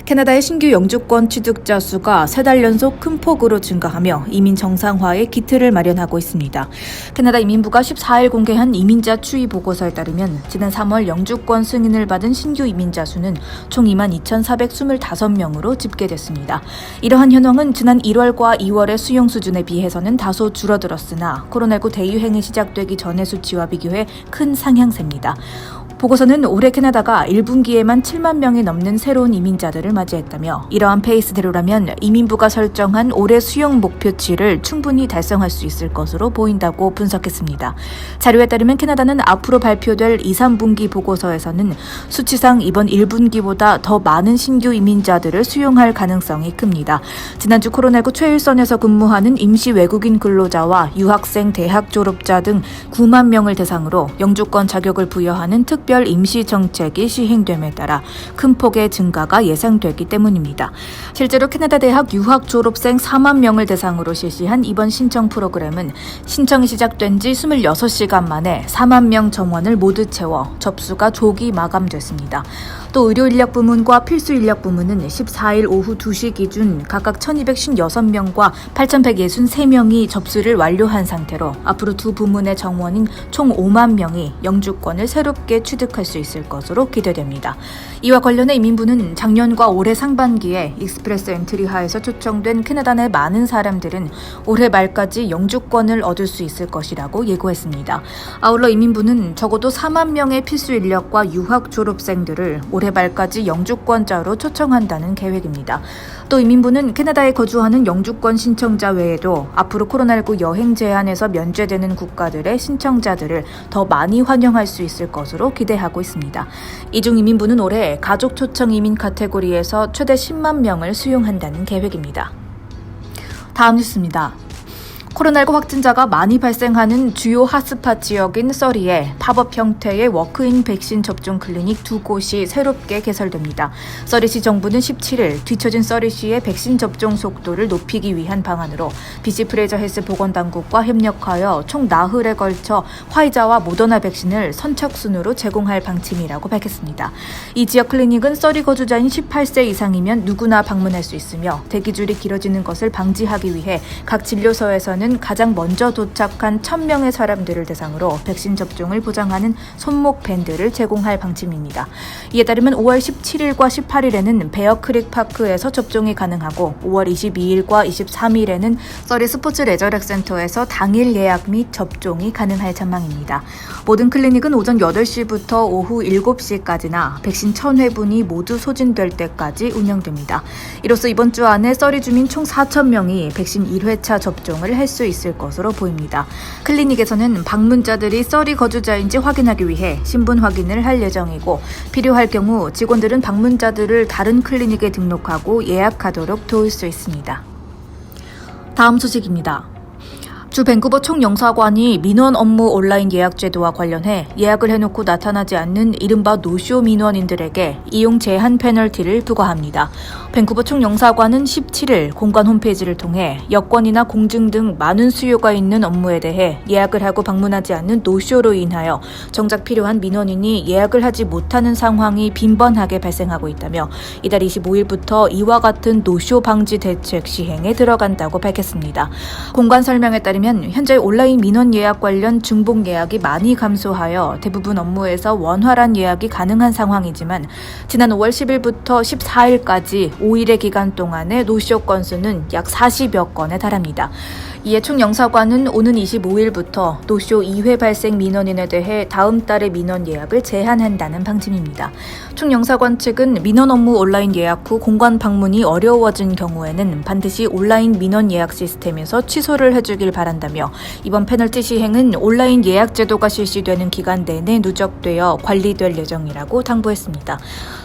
캐나다의 신규 영주권 취득자 수가 3달 연속 큰 폭으로 증가하며 이민 정상화의 기틀을 마련하고 있습니다. 캐나다 이민부가 14일 공개한 이민자 추이 보고서에 따르면 지난 3월 영주권 승인을 받은 신규 이민자 수는 총 22,425명으로 집계됐습니다. 이러한 현황은 지난 1월과 2월의 수용 수준에 비해서는 다소 줄어들었으나 코로나19 대유행이 시작되기 전의 수치와 비교해 큰 상향세입니다. 보고서는 올해 캐나다가 1분기에만 7만 명이 넘는 새로운 이민자들을 맞이했다며 이러한 페이스대로라면 이민부가 설정한 올해 수용 목표치를 충분히 달성할 수 있을 것으로 보인다고 분석했습니다. 자료에 따르면 캐나다는 앞으로 발표될 2, 3분기 보고서에서는 수치상 이번 1분기보다 더 많은 신규 이민자들을 수용할 가능성이 큽니다. 지난주 코로나19 최일선에서 근무하는 임시 외국인 근로자와 유학생, 대학 졸업자 등 9만 명을 대상으로 영주권 자격을 부여하는 특별 임시 정책이 시행됨에 따라 큰 폭의 증가가 예상되기 때문입니다. 실제로 캐나다 대학 유학 졸업생 4만 명을 대상으로 실시한 이번 신청 프로그램은 신청이 시작된 지 26시간 만에 4만 명 정원을 모두 채워 접수가 조기 마감됐습니다. 또 의료 인력 부문과 필수 인력 부문은 14일 오후 2시 기준 각각 1,256명과 8,163명이 접수를 완료한 상태로 앞으로 두 부문의 정원인 총 5만 명이 영주권을 새롭게 취득할 수 있을 것으로 기대됩니다. 이와 관련해 이민부는 작년과 올해 상반기에 익스프레스 엔트리 하에서 초청된 캐나다 내 많은 사람들은 올해 말까지 영주권을 얻을 수 있을 것이라고 예고했습니다. 아울러 이민부는 적어도 4만 명의 필수 인력과 유학 졸업생들을 올해 말까지 영주권자로 초청한다는 계획입니다. 또 이민부는 캐나다에 거주하는 영주권 신청자 외에도 앞으로 코로나19 여행 제한에서 면제되는 국가들의 신청자들을 더 많이 환영할 수 있을 것으로 기대하고 있습니다. 이중 이민부는 올해 가족 초청 이민 카테고리에서 최대 10만 명을 수용한다는 계획입니다. 다음 뉴스입니다. 코로나19 확진자가 많이 발생하는 주요 핫스팟 지역인 서리에 팝업 형태의 워크인 백신 접종 클리닉 2곳이 새롭게 개설됩니다. 서리시 정부는 17일 뒤처진 서리시의 백신 접종 속도를 높이기 위한 방안으로 BC 프레이저 헬스 보건당국과 협력하여 총 나흘에 걸쳐 화이자와 모더나 백신을 선착순으로 제공할 방침이라고 밝혔습니다. 이 지역 클리닉은 서리 거주자인 18세 이상이면 누구나 방문할 수 있으며 대기줄이 길어지는 것을 방지하기 위해 각 진료소에서는 가장 먼저 도착한 1,000명의 사람들을 대상으로 백신 접종을 보장하는 손목 밴드를 제공할 방침입니다. 이에 따르면 5월 17일과 18일에는 베어크릭 파크에서 접종이 가능하고 5월 22일과 23일에는 서리 스포츠 레저렉 센터에서 당일 예약 및 접종이 가능할 전망입니다. 모든 클리닉은 오전 8시부터 오후 7시까지나 백신 1,000회분이 모두 소진될 때까지 운영됩니다. 이로써 이번 주 안에 서리 주민 총 4,000명이 백신 1회차 접종을 할 수 있을 것으로 보입니다. 클리닉에서는 방문자들이 서리 거주자인지 확인하기 위해 신분 확인을 할 예정이고 필요할 경우 직원들은 방문자들을 다른 클리닉에 등록하고 예약하도록 도울 수 있습니다. 다음 소식입니다. 주 밴쿠버 총영사관이 민원 업무 온라인 예약 제도와 관련해 예약을 해놓고 나타나지 않는 이른바 노쇼 민원인들에게 이용 제한 페널티를 부과합니다. 밴쿠버 총영사관은 17일 공관 홈페이지를 통해 여권이나 공증 등 많은 수요가 있는 업무에 대해 예약을 하고 방문하지 않는 노쇼로 인하여 정작 필요한 민원인이 예약을 하지 못하는 상황이 빈번하게 발생하고 있다며 이달 25일부터 이와 같은 노쇼 방지 대책 시행에 들어간다고 밝혔습니다. 공관 설명에 따르면 현재 온라인 민원 예약 관련 중복 예약이 많이 감소하여 대부분 업무에서 원활한 예약이 가능한 상황이지만 지난 5월 10일부터 14일까지 5일의 기간 동안의 노쇼 건수는 약 40여 건에 달합니다. 이에 총영사관은 오는 25일부터 노쇼 2회 발생 민원인에 대해 다음 달의 민원 예약을 제한한다는 방침입니다. 총영사관 측은 민원 업무 온라인 예약 후 공관 방문이 어려워진 경우에는 반드시 온라인 민원 예약 시스템에서 취소를 해주길 바란다며 이번 페널티 시행은 온라인 예약 제도가 실시되는 기간 내내 누적되어 관리될 예정이라고 당부했습니다.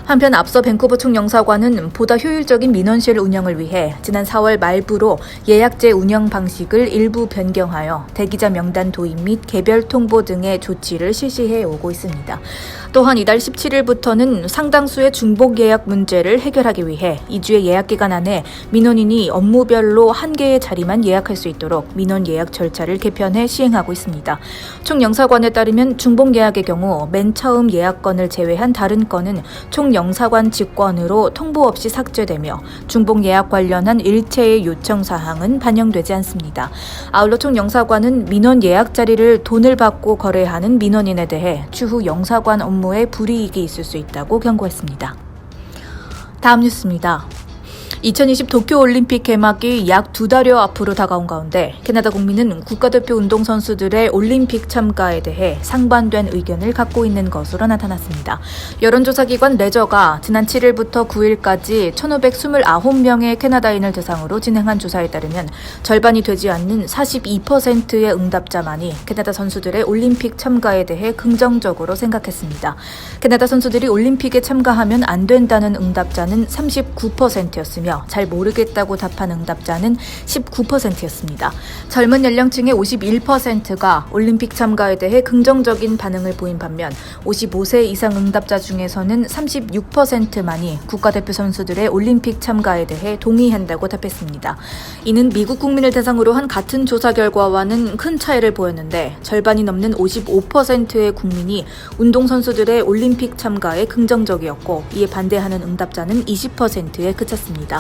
한편 앞서 밴쿠버 총영사관은 보다 효율적인 민원실 운영을 위해 지난 4월 말부로 예약제 운영 방식을 일부 변경하여 대기자 명단 도입 및 개별 통보 등의 조치를 실시해 오고 있습니다. 또한 이달 17일부터는 상당수의 중복 예약 문제를 해결하기 위해 2주의 예약 기간 안에 민원인이 업무별로 한 개의 자리만 예약할 수 있도록 민원 예약 절차를 개편해 시행하고 있습니다. 총영사관에 따르면 중복 예약의 경우 맨 처음 예약건을 제외한 다른 건은 총영사관 직권으로 통보 없이 삭제되며 중복 예약 관련한 일체의 요청 사항은 반영되지 않습니다. 아울러 총영사관은 민원 예약 자리를 돈을 받고 거래하는 민원인에 대해 추후 영사관 업무에 불이익이 있을 수 있다고 경고했습니다. 다음 뉴스입니다. 2020 도쿄올림픽 개막이 약 2달여 앞으로 다가온 가운데 캐나다 국민은 국가대표 운동선수들의 올림픽 참가에 대해 상반된 의견을 갖고 있는 것으로 나타났습니다. 여론조사기관 레저가 지난 7일부터 9일까지 1,529명의 캐나다인을 대상으로 진행한 조사에 따르면 절반이 되지 않는 42%의 응답자만이 캐나다 선수들의 올림픽 참가에 대해 긍정적으로 생각했습니다. 캐나다 선수들이 올림픽에 참가하면 안 된다는 응답자는 39%였으며 잘 모르겠다고 답한 응답자는 19%였습니다. 젊은 연령층의 51%가 올림픽 참가에 대해 긍정적인 반응을 보인 반면 55세 이상 응답자 중에서는 36%만이 국가대표 선수들의 올림픽 참가에 대해 동의한다고 답했습니다. 이는 미국 국민을 대상으로 한 같은 조사 결과와는 큰 차이를 보였는데 절반이 넘는 55%의 국민이 운동선수들의 올림픽 참가에 긍정적이었고 이에 반대하는 응답자는 20%에 그쳤습니다.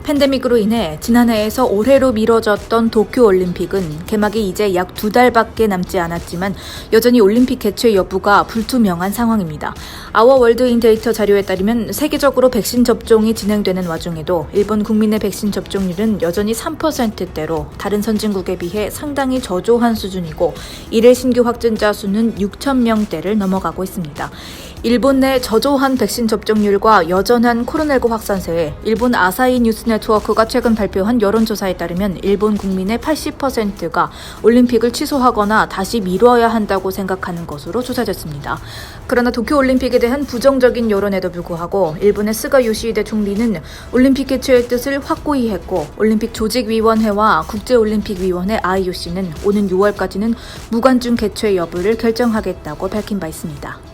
팬데믹으로 인해 지난해에서 올해로 미뤄졌던 도쿄올림픽은 개막이 이제 약 2달밖에 남지 않았지만 여전히 올림픽 개최 여부가 불투명한 상황입니다. 아워월드인데이터 자료에 따르면 세계적으로 백신 접종이 진행되는 와중에도 일본 국민의 백신 접종률은 여전히 3%대로 다른 선진국에 비해 상당히 저조한 수준이고 이래 신규 확진자 수는 6,000명대를 넘어가고 있습니다. 일본 내 저조한 백신 접종률과 여전한 코로나19 확산세에 일본 아사히 뉴스 네트워크가 최근 발표한 여론조사에 따르면 일본 국민의 80%가 올림픽을 취소하거나 다시 미뤄야 한다고 생각하는 것으로 조사됐습니다. 그러나 도쿄올림픽에 대한 부정적인 여론에도 불구하고 일본의 스가 요시히데 총리는 올림픽 개최의 뜻을 확고히 했고 올림픽 조직위원회와 국제올림픽위원회 IOC는 오는 6월까지는 무관중 개최 여부를 결정하겠다고 밝힌 바 있습니다.